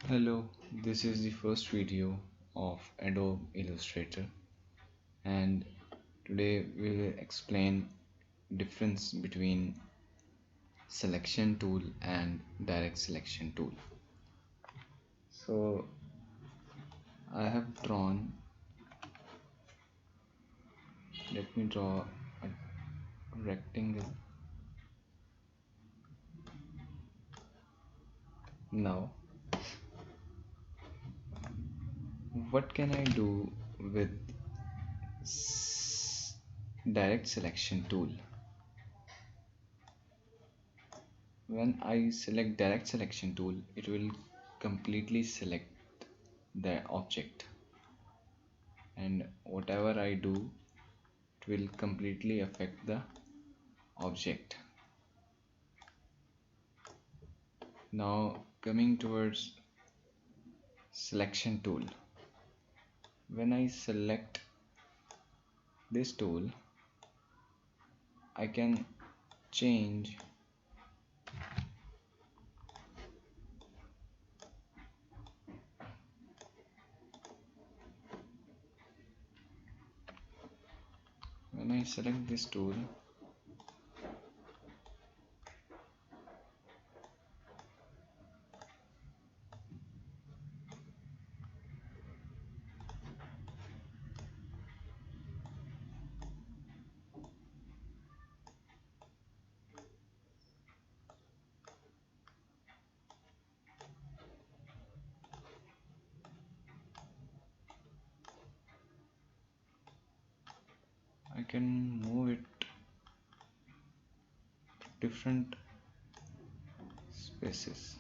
Hello, this is the first video of Adobe Illustrator, and today we will explain difference between selection tool and direct selection tool. So I have drawn, let me draw a rectangle. Now what can I do with direct selection tool? When I select direct selection tool, it will completely select the object, and whatever I do, it will completely affect the object. Now coming towards selection tool, when I select this tool, I can change when I select this tool, I can move it to different spaces.